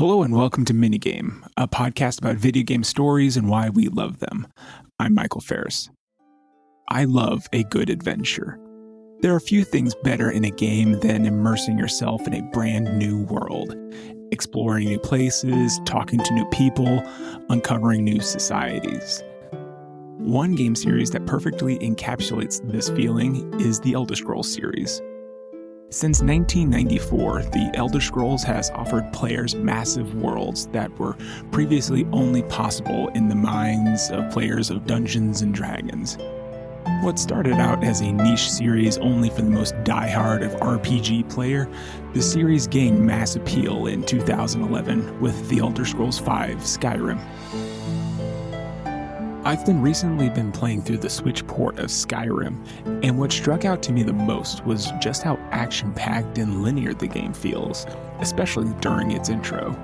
Hello and welcome to MINIGAME, a podcast about video game stories and why we love them. I'm Michael Ferris. I love a good adventure. There are few things better in a game than immersing yourself in a brand new world, exploring new places, talking to new people, uncovering new societies. One game series that perfectly encapsulates this feeling is the Elder Scrolls series. Since 1994, the Elder Scrolls has offered players massive worlds that were previously only possible in the minds of players of Dungeons & Dragons. What started out as a niche series only for the most diehard of RPG player, the series gained mass appeal in 2011 with the Elder Scrolls V Skyrim. I've recently been playing through the Switch port of Skyrim, and what struck out to me the most was just how action-packed and linear the game feels, especially during its intro.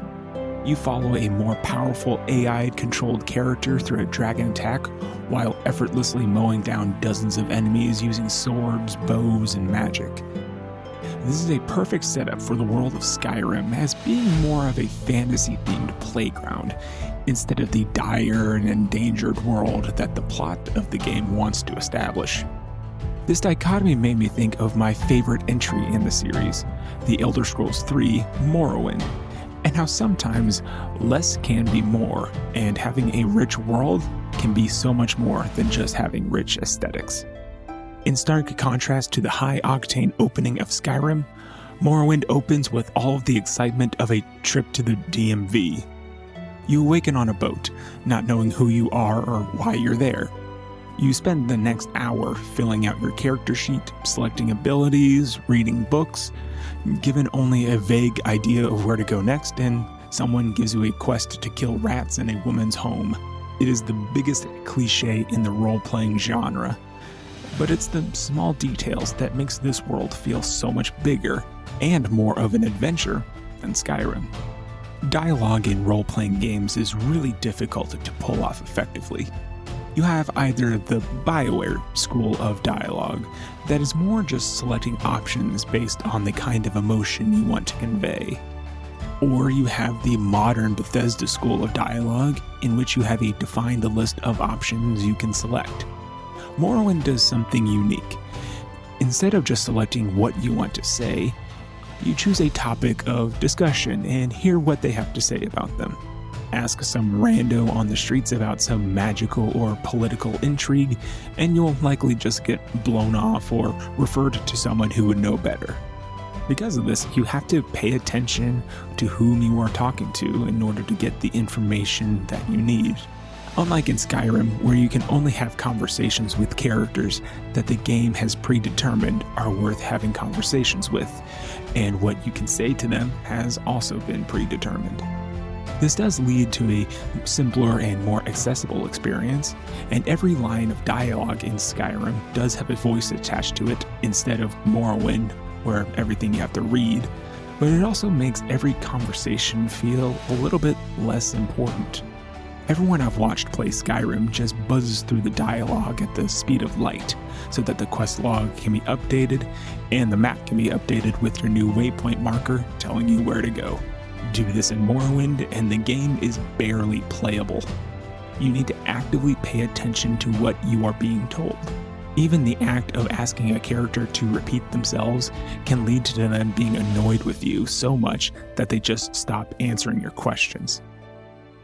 You follow a more powerful AI-controlled character through a dragon attack, while effortlessly mowing down dozens of enemies using swords, bows, and magic. This is a perfect setup for the world of Skyrim as being more of a fantasy-themed playground, instead of the dire and endangered world that the plot of the game wants to establish. This dichotomy made me think of my favorite entry in the series, the Elder Scrolls III Morrowind, and how sometimes less can be more, and having a rich world can be so much more than just having rich aesthetics. In stark contrast to the high-octane opening of Skyrim, Morrowind opens with all of the excitement of a trip to the DMV. You awaken on a boat, not knowing who you are or why you're there. You spend the next hour filling out your character sheet, selecting abilities, reading books, given only a vague idea of where to go next, and someone gives you a quest to kill rats in a woman's home. It is the biggest cliche in the role-playing genre. But it's the small details that makes this world feel so much bigger and more of an adventure than Skyrim. Dialogue in role-playing games is really difficult to pull off effectively. You have either the BioWare school of dialogue that is more just selecting options based on the kind of emotion you want to convey, or you have the modern Bethesda school of dialogue in which you have a defined list of options you can select. Morrowind does something unique. Instead of just selecting what you want to say, you choose a topic of discussion and hear what they have to say about them. Ask some rando on the streets about some magical or political intrigue, and you'll likely just get blown off or referred to someone who would know better. Because of this, you have to pay attention to whom you are talking to in order to get the information that you need. Unlike in Skyrim, where you can only have conversations with characters that the game has predetermined are worth having conversations with, and what you can say to them has also been predetermined. This does lead to a simpler and more accessible experience, and every line of dialogue in Skyrim does have a voice attached to it instead of Morrowind, where everything you have to read, but it also makes every conversation feel a little bit less important. Everyone I've watched play Skyrim just buzzes through the dialogue at the speed of light, so that the quest log can be updated, and the map can be updated with your new waypoint marker telling you where to go. Do this in Morrowind, and the game is barely playable. You need to actively pay attention to what you are being told. Even the act of asking a character to repeat themselves can lead to them being annoyed with you so much that they just stop answering your questions.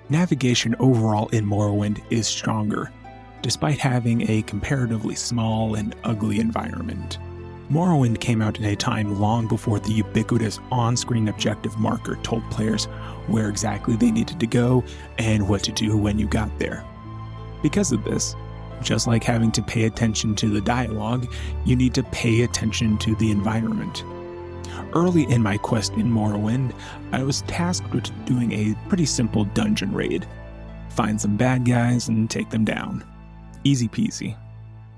Navigation overall in Morrowind is stronger, despite having a comparatively small and ugly environment. Morrowind came out in a time long before the ubiquitous on-screen objective marker told players where exactly they needed to go and what to do when you got there. Because of this, just like having to pay attention to the dialogue, you need to pay attention to the environment. Early in my quest in Morrowind, I was tasked with doing a pretty simple dungeon raid. Find some bad guys and take them down. Easy peasy.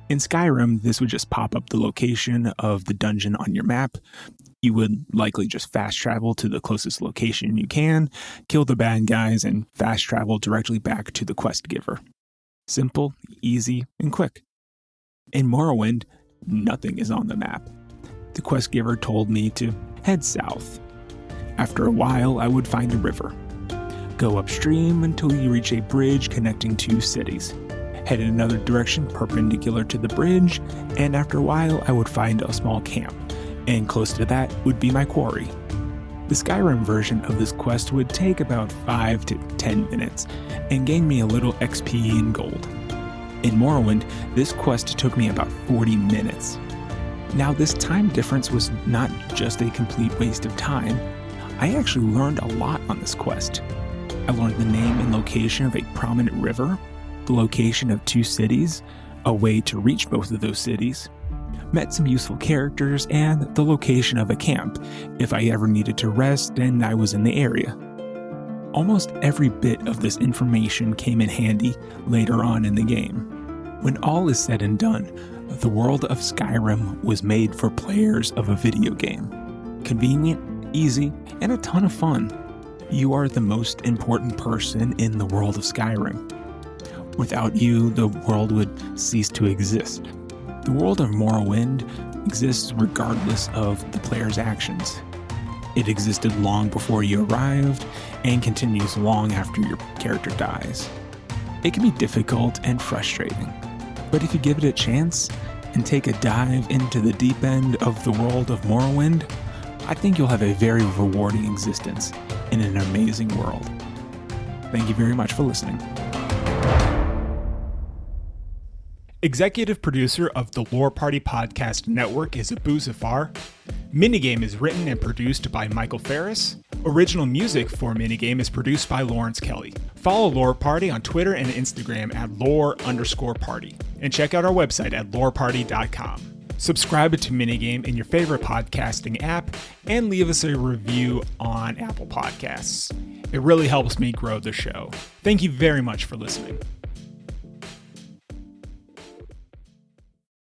In Skyrim, this would just pop up the location of the dungeon on your map. You would likely just fast travel to the closest location you can, kill the bad guys, and fast travel directly back to the quest giver. Simple, easy, and quick. In Morrowind, nothing is on the map. The quest giver told me to head south. After a while, I would find a river. Go upstream until you reach a bridge connecting two cities. Head in another direction perpendicular to the bridge, and after a while, I would find a small camp, and close to that would be my quarry. The Skyrim version of this quest would take about 5 to 10 minutes and gain me a little XP and gold. In Morrowind, this quest took me about 40 minutes. Now, this time difference was not just a complete waste of time. I actually learned a lot on this quest. I learned the name and location of a prominent river, the location of two cities, a way to reach both of those cities, met some useful characters, and the location of a camp if I ever needed to rest and I was in the area. Almost every bit of this information came in handy later on in the game. When all is said and done, the world of Skyrim was made for players of a video game. Convenient, easy, and a ton of fun. You are the most important person in the world of Skyrim. Without you, the world would cease to exist. The world of Morrowind exists regardless of the player's actions. It existed long before you arrived and continues long after your character dies. It can be difficult and frustrating, but if you give it a chance and take a dive into the deep end of the world of Morrowind, I think you'll have a very rewarding existence in an amazing world. Thank you very much for listening. Executive producer of the Lore Party Podcast Network is Abu Zafar. Minigame is written and produced by Michael Ferris. Original music for Minigame is produced by Lawrence Kelly. Follow Lore Party on Twitter and Instagram at lore_party. And check out our website at loreparty.com. Subscribe to Minigame in your favorite podcasting app and leave us a review on Apple Podcasts. It really helps me grow the show. Thank you very much for listening.